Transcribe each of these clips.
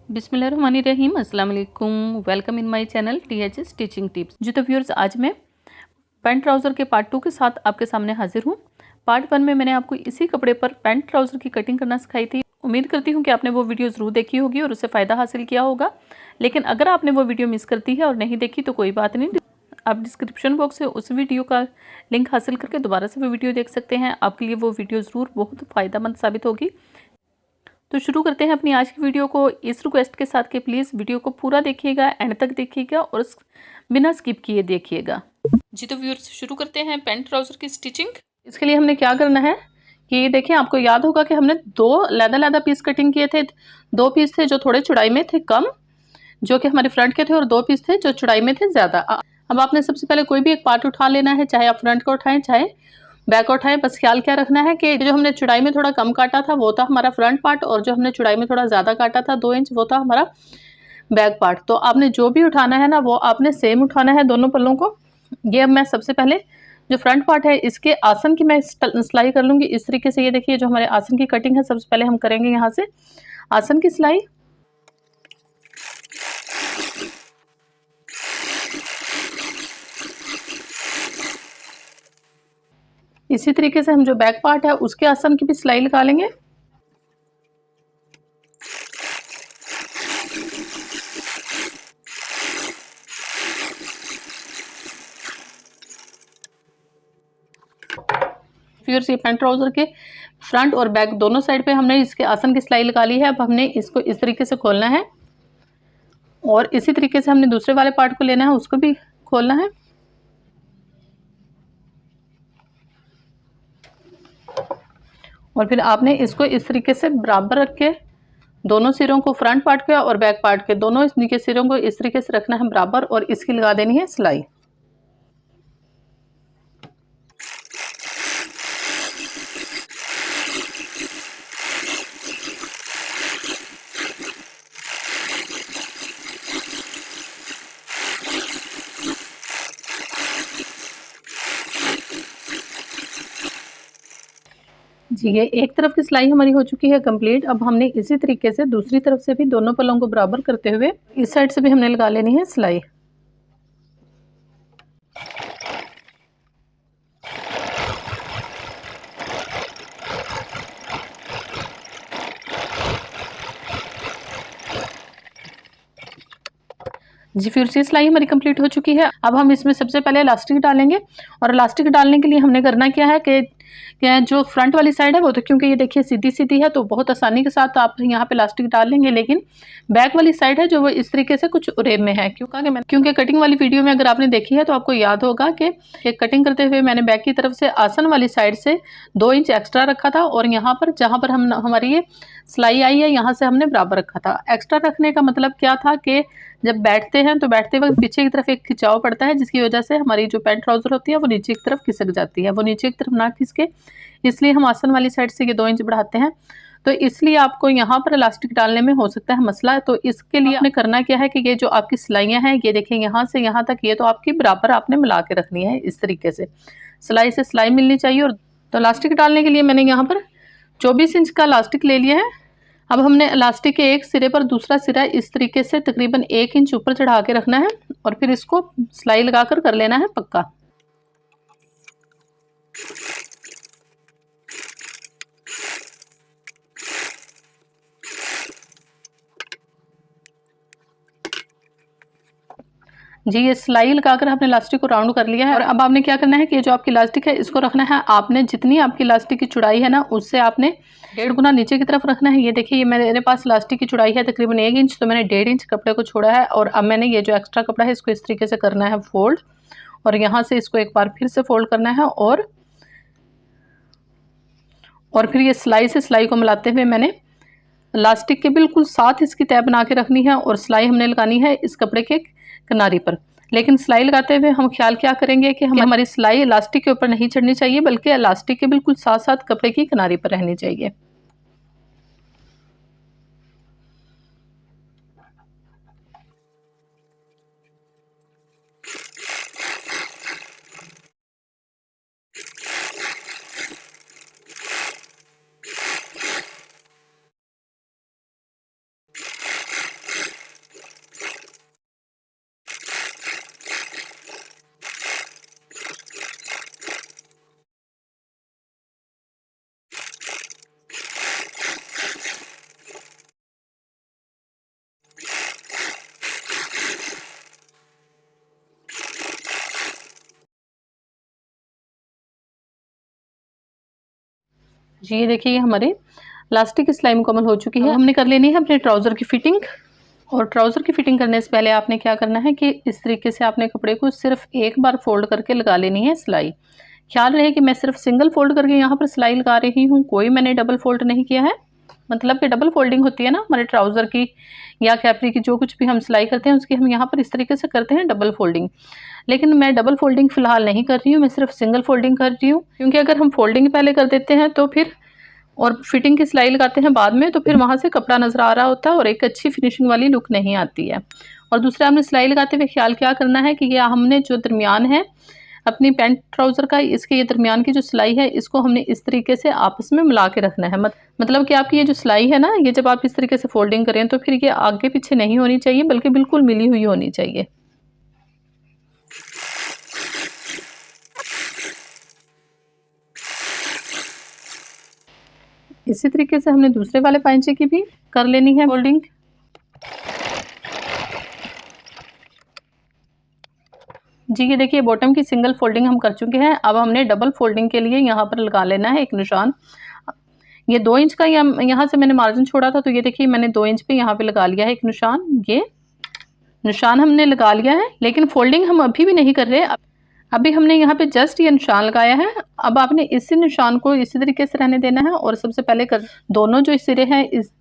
बिस्मिल्लाहिर्रहमानिर्रहीम, अस्सलाम वालेकुम। Welcome in my channel THS teaching tips. जी तो व्यूअर्स, आज मैं पैंट ट्राउज़र के पार्ट 2 के साथ आपके सामने हाजिर हूँ। पार्ट 1 में मैंने आपको इसी कपड़े पर पैंट ट्राउज़र की कटिंग करना सिखाई थी। उम्मीद करती हूँ कि आपने वो वीडियो ज़रूर देखी होगी और उससे फ़ायदा हासिल किया होगा। लेकिन अगर आपने वो वीडियो मिस कर दी है और नहीं देखी तो कोई बात नहीं, आप डिस्क्रिप्शन बॉक्स से उस वीडियो का लिंक हासिल करके दोबारा से वो वीडियो देख सकते हैं। आपके लिए वो वीडियो ज़रूर बहुत फ़ायदेमंद साबित होगी। तो शुरू करते हैं अपनी आज की वीडियो को इस रिक्वेस्ट के साथ कि प्लीज़ वीडियो को पूरा देखिएगा, एंड तक देखिएगा और बिना स्किप किए देखिएगा। जी तो व्यूअर्स, शुरू करते हैं पैंट ट्राउज़र की स्टिचिंग। इसके लिए हमने क्या करना है कि देखिए, आपको याद होगा कि हमने दो लैदा पीस कटिंग किए थे। दो पीस थे जो थोड़े चौड़ाई में थे कम, जो कि हमारे फ्रंट के थे, और दो पीस थे जो चौड़ाई में थे ज़्यादा। अब आपने सबसे पहले कोई भी एक पार्ट उठा लेना है, चाहे आप फ्रंट को उठाएं चाहे बैक उठाएं। बस ख्याल क्या रखना है कि जो हमने चौड़ाई में थोड़ा कम काटा था वो था हमारा फ्रंट पार्ट, और जो हमने चौड़ाई में थोड़ा ज़्यादा काटा था 2 इंच, वो था हमारा बैक पार्ट। तो आपने जो भी उठाना है ना, वो आपने सेम उठाना है दोनों पल्लों को। ये अब मैं सबसे पहले जो फ्रंट पार्ट है इसके आसन की मैं सिलाई कर लूँगी इस तरीके से। ये देखिए, जो हमारे आसन की कटिंग है, सबसे पहले हम करेंगे यहाँ से आसन की सिलाई। इसी तरीके से हम जो बैक पार्ट है उसके आसन की भी सिलाई लगा लेंगे। फिर ये पैंट ट्राउजर के फ्रंट और बैक दोनों साइड पे हमने इसके आसन की सिलाई लगा ली है। अब हमने इसको इस तरीके से खोलना है, और इसी तरीके से हमने दूसरे वाले पार्ट को लेना है, उसको भी खोलना है। और फिर आपने इसको इस तरीके से बराबर रख के दोनों सिरों को, फ्रंट पार्ट के और बैक पार्ट के दोनों के सिरों को इस तरीके से रखना है बराबर, और इसकी लगा देनी है सिलाई। जी, ये एक तरफ की सिलाई हमारी हो चुकी है कंप्लीट। अब हमने इसी तरीके से दूसरी तरफ से भी दोनों पल्लों को बराबर करते हुए इस साइड से भी हमने लगा लेनी है सिलाई। जी, फिर से सिलाई हमारी कंप्लीट हो चुकी है। अब हम इसमें सबसे पहले इलास्टिक डालेंगे, और इलास्टिक डालने के लिए हमने करना क्या है कि जो फ्रंट वाली साइड है वो तो क्योंकि ये देखिए सीधी सीधी है, तो बहुत आसानी के साथ आप यहाँ पे इलास्टिक डाल लेंगे। लेकिन बैक वाली साइड है जो वो इस तरीके से कुछ उरेब में है, क्योंकि कटिंग वाली वीडियो में अगर आपने देखी है तो आपको याद होगा कि कटिंग करते हुए मैंने बैक की तरफ से आसन वाली साइड से 2 इंच एक्स्ट्रा रखा था, और यहाँ पर जहाँ पर हम हमारी ये सिलाई आई है यहाँ से हमने बराबर रखा था। एक्स्ट्रा रखने का मतलब क्या था कि जब बैठते हैं तो बैठते वक्त पीछे की तरफ एक खिंचाव पड़ता है, जिसकी वजह से हमारी जो पैंट ट्राउजर होती है वो नीचे की तरफ खिसक जाती है। वो नीचे की तरफ ना खिसके, इसलिए हम आसन वाली साइड से ये 2 इंच बढ़ाते हैं। तो इसलिए आपको यहाँ पर इलास्टिक डालने में हो सकता है मसला। तो इसके लिए आपने करना क्या है कि ये जो आपकी सिलाइयाँ हैं, ये देखिए यहाँ से यहाँ तक ये तो आपकी बराबर आपने मिला के रखनी है इस तरीके से, सिलाई से सिलाई मिलनी चाहिए। और तो इलास्टिक डालने के लिए मैंने यहाँ पर 24 इंच का इलास्टिक ले लिया है। अब हमने इलास्टिक के एक सिरे पर दूसरा सिरा इस तरीके से तकरीबन 1 इंच ऊपर चढ़ा के रखना है, और फिर इसको सिलाई लगाकर कर लेना है पक्का। जी, ये सिलाई लगाकर हमने इलास्टिक को राउंड कर लिया है। और अब आपने क्या करना है कि जो आपकी इलास्टिक है इसको रखना है आपने, जितनी आपकी इलास्टिक की चौड़ाई है ना उससे आपने 1.5 गुना नीचे की तरफ रखना है। ये देखिए, ये मेरे पास इलास्टिक की चौड़ाई है तकरीबन 1 इंच, तो मैंने 1.5 इंच कपड़े को छोड़ा है। और अब मैंने ये जो एक्स्ट्रा कपड़ा है इसको इस तरीके से करना है फोल्ड, और यहाँ से इसको एक बार फिर से फोल्ड करना है, और फिर ये सिलाई से सिलाई को मिलाते हुए मैंने इलास्टिक के बिल्कुल साथ इसकी तय बना के रखनी है, और सिलाई हमने लगानी है इस कपड़े के किनारे पर। लेकिन सिलाई लगाते हुए हम ख्याल क्या करेंगे कि हमारी सिलाई इलास्टिक के ऊपर नहीं चढ़नी चाहिए, बल्कि इलास्टिक के बिल्कुल साथ साथ कपड़े की किनारे पर रहनी चाहिए। जी ये देखिए ये हमारे इलास्टिक की सिलाई मुकम्मल हो चुकी है। हमने कर लेनी है अपने ट्राउज़र की फिटिंग। और ट्राउज़र की फिटिंग करने से पहले आपने क्या करना है कि इस तरीके से आपने कपड़े को सिर्फ एक बार फोल्ड करके लगा लेनी है सिलाई। ख्याल रहे कि मैं सिर्फ सिंगल फोल्ड करके यहाँ पर सिलाई लगा रही हूँ, कोई मैंने डबल फोल्ड नहीं किया है। मतलब कि डबल फोल्डिंग होती है ना हमारे ट्राउज़र की या कैपरी की, जो कुछ भी हम सिलाई करते हैं उसकी हम यहाँ पर इस तरीके से करते हैं डबल फोल्डिंग। लेकिन मैं डबल फोल्डिंग फ़िलहाल नहीं कर रही हूँ, मैं सिर्फ सिंगल फोल्डिंग कर रही हूँ। क्योंकि अगर हम फोल्डिंग पहले कर देते हैं तो फिर और फिटिंग की सिलाई लगाते हैं बाद में, तो फिर वहाँ से कपड़ा नज़र आ रहा होता है और एक अच्छी फिनिशिंग वाली लुक नहीं आती है। और दूसरा हमने सिलाई लगाते हुए ख्याल क्या करना है कि ये हमने जो दरमियान है अपनी पैंट ट्राउज़र का, इसके ये दरमियान की जो सिलाई है इसको हमने इस तरीके से आपस में मिला के रखना है। मतलब कि आपकी ये जो सिलाई है ना, ये जब आप इस तरीके से फोल्डिंग करें तो फिर ये आगे पीछे नहीं होनी चाहिए, बल्कि बिल्कुल मिली हुई होनी चाहिए। इसी तरीके से हमने दूसरे वाले पाइंचे की भी कर लेनी है फोल्डिंग। जी ये देखिए बॉटम की सिंगल फोल्डिंग हम कर चुके हैं। अब हमने डबल फोल्डिंग के लिए यहाँ पर लगा लेना है एक निशान। ये 2 इंच का यहाँ से मैंने मार्जिन छोड़ा था, तो ये देखिए मैंने 2 इंच पे यहाँ पे लगा लिया है एक निशान। ये निशान हमने लगा लिया है, लेकिन फोल्डिंग हम अभी भी नहीं कर रहे। अभी हमने यहाँ पे जस्ट ये निशान लगाया है। अब आपने इसी निशान को इसी तरीके से रहने देना है और सबसे पहले दोनों जो सिरे हैं इस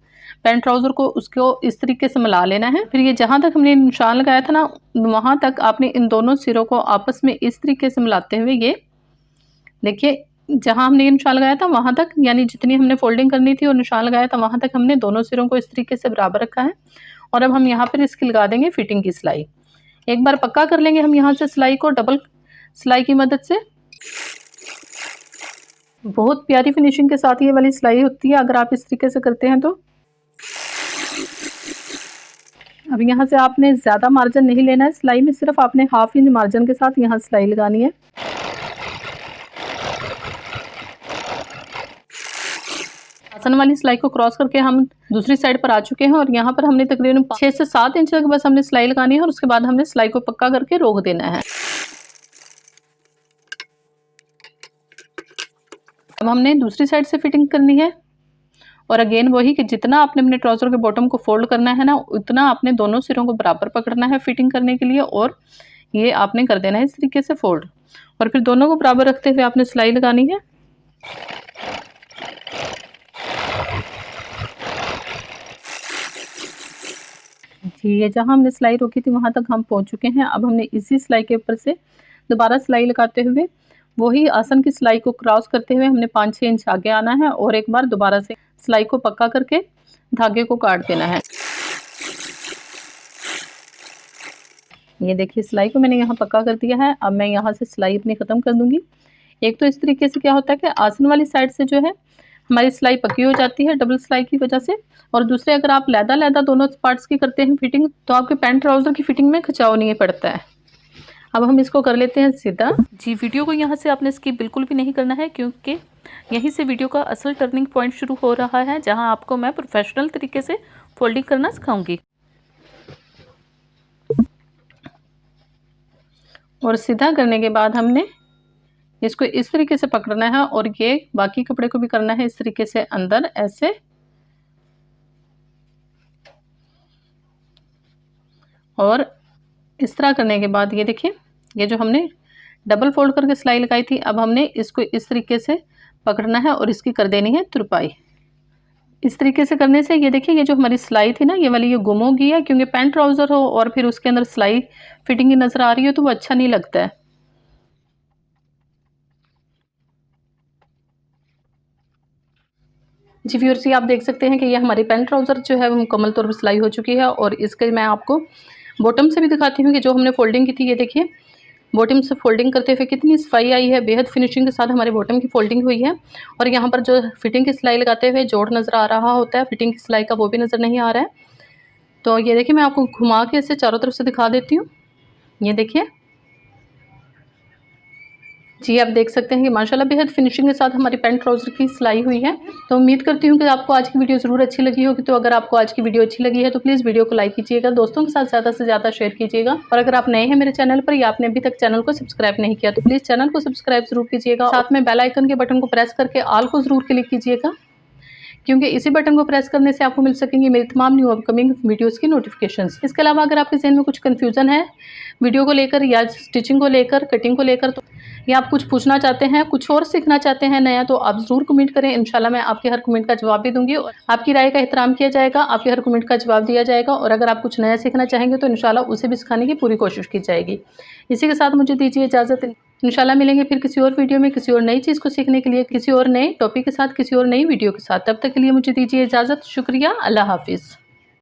पैंट ट्राउज़र को उसको इस तरीके से मिला लेना है। फिर ये जहाँ तक हमने निशान लगाया था ना, वहाँ तक आपने इन दोनों सिरों को आपस में इस तरीके से मिलाते हुए, ये देखिए जहाँ हमने ये निशान लगाया था वहाँ तक, यानी जितनी हमने फोल्डिंग करनी थी और निशान लगाया था वहाँ तक हमने दोनों सिरों को इस तरीके से बराबर रखा है। और अब हम यहाँ पर इसकी लगा देंगे फिटिंग की सिलाई। एक बार पक्का कर लेंगे हम यहाँ से सिलाई को डबल सिलाई की मदद से। बहुत प्यारी फिनिशिंग के साथ ये वाली सिलाई होती है अगर आप इस तरीके से करते हैं तो। अब यहाँ से आपने ज़्यादा मार्जिन नहीं लेना है सिलाई में, सिर्फ आपने हाफ इंच मार्जिन के साथ यहाँ सिलाई लगानी है। आसन वाली सिलाई को क्रॉस करके हम दूसरी साइड पर आ चुके हैं और यहाँ पर हमने तकरीबन 6 से 7 इंच तक बस हमने सिलाई लगानी है और उसके बाद हमने सिलाई को पक्का करके रोक देना है। अब हमने दूसरी साइड से फिटिंग करनी है और अगेन वही कि जितना आपने अपने ट्राउज़र के बॉटम को फोल्ड करना है ना, उतना आपने दोनों सिरों को बराबर पकड़ना है फिटिंग करने के लिए। और ये आपने कर देना है इस तरीके से फोल्ड और फिर दोनों को बराबर रखते हुए आपने सिलाई लगानी है। जी ये जहाँ हमने सिलाई रोकी थी वहाँ तक हम पहुँच चुके हैं। अब हमने इसी सिलाई के ऊपर से दोबारा सिलाई लगाते हुए वही आसन की सिलाई को क्रॉस करते हुए हमने 5-6 इंच आगे आना है और एक बार दोबारा से सिलाई को पक्का करके धागे को काट देना है। ये देखिए सिलाई को मैंने यहाँ पक्का कर दिया है। अब मैं यहाँ से सिलाई अपनी ख़त्म कर दूँगी। एक तो इस तरीके से क्या होता है कि आसन वाली साइड से जो है हमारी सिलाई पक्की हो जाती है डबल सिलाई की वजह से, और दूसरे अगर आप लैदा दोनों पार्ट्स की करते हैं फिटिंग तो आपके पैंट ट्राउज़र की फिटिंग में खिंचाव नहीं पड़ता है। अब हम इसको कर लेते हैं सीधा। जी वीडियो को यहाँ से आपने स्किप बिल्कुल भी नहीं करना है, क्योंकि यहीं से वीडियो का असल टर्निंग पॉइंट शुरू हो रहा है, जहाँ आपको मैं प्रोफेशनल तरीके से फोल्डिंग करना सिखाऊंगी। और सीधा करने के बाद हमने इसको इस तरीके से पकड़ना है और ये बाकी कपड़े को भी करना है इस तरीके से अंदर ऐसे। और इस तरह करने के बाद ये देखिए ये जो हमने डबल फोल्ड करके सिलाई लगाई थी, अब हमने इसको इस तरीके से पकड़ना है और इसकी कर देनी है तुरपाई। इस तरीके से करने से ये देखिए ये जो हमारी सिलाई थी ना ये वाली ये गुम हो गई है, क्योंकि पैंट ट्राउज़र हो और फिर उसके अंदर सिलाई फिटिंग की नज़र आ रही हो तो वो अच्छा नहीं लगता है। जी व्यूअर्स, आप देख सकते हैं कि ये हमारी पैंट ट्राउज़र जो है वो मुकम्मल तौर पर सिलाई हो चुकी है। और इसके मैं आपको बॉटम से भी दिखाती हूँ कि जो हमने फोल्डिंग की थी, ये देखिए बॉटम से फोल्डिंग करते हुए कितनी सफाई आई है, बेहद फिनिशिंग के साथ हमारे बॉटम की फोल्डिंग हुई है। और यहाँ पर जो फिटिंग की सिलाई लगाते हुए जोड़ नज़र आ रहा होता है फिटिंग की सिलाई का, वो भी नज़र नहीं आ रहा है। तो ये देखिए मैं आपको घुमा के इसे चारों तरफ से दिखा देती हूँ। ये देखिए जी, आप देख सकते हैं कि माशाल्लाह बेहद फिनिशिंग के साथ हमारी पैंट ट्राउज़र की सिलाई हुई है। तो उम्मीद करती हूँ कि आपको आज की वीडियो ज़रूर अच्छी लगी होगी। तो अगर आपको आज की वीडियो अच्छी लगी है तो प्लीज़ वीडियो को लाइक कीजिएगा, दोस्तों के साथ ज़्यादा से ज़्यादा शेयर कीजिएगा। और अगर आप नए हैं मेरे चैनल पर या आपने अभी तक चैनल को सब्सक्राइब नहीं किया तो प्लीज़ चैनल को सब्सक्राइब ज़रूर कीजिएगा। साथ में बेल आइकन के बटन को प्रेस करके ऑल को ज़रूर क्लिक कीजिएगा, क्योंकि इसी बटन को प्रेस करने से आपको मिल सकेंगी मेरी तमाम न्यू अपकमिंग वीडियोस की नोटिफिकेशंस। इसके अलावा अगर आपके ज़हन में कुछ कन्फ्यूज़न है वीडियो को लेकर या स्टिचिंग को लेकर, कटिंग को लेकर, तो या आप कुछ पूछना चाहते हैं, कुछ और सीखना चाहते हैं नया, तो आप ज़रूर कमेंट करें। इंशाल्लाह मैं आपके हर कमेंट का जवाब भी दूँगी और आपकी राय का एहतराम किया जाएगा, आपके हर कमेंट का जवाब दिया जाएगा। और अगर आप कुछ नया सीखना चाहेंगे तो इंशाल्लाह उसे भी सिखाने की पूरी कोशिश की जाएगी। इसी के साथ मुझे दीजिए इजाज़त। इंशाल्लाह मिलेंगे फिर किसी और वीडियो में, किसी और नई चीज़ को सीखने के लिए, किसी और नए टॉपिक के साथ, किसी और नई वीडियो के साथ। तब तक के लिए मुझे दीजिए इजाज़त। शुक्रिया, अल्लाह हाफ़िज़।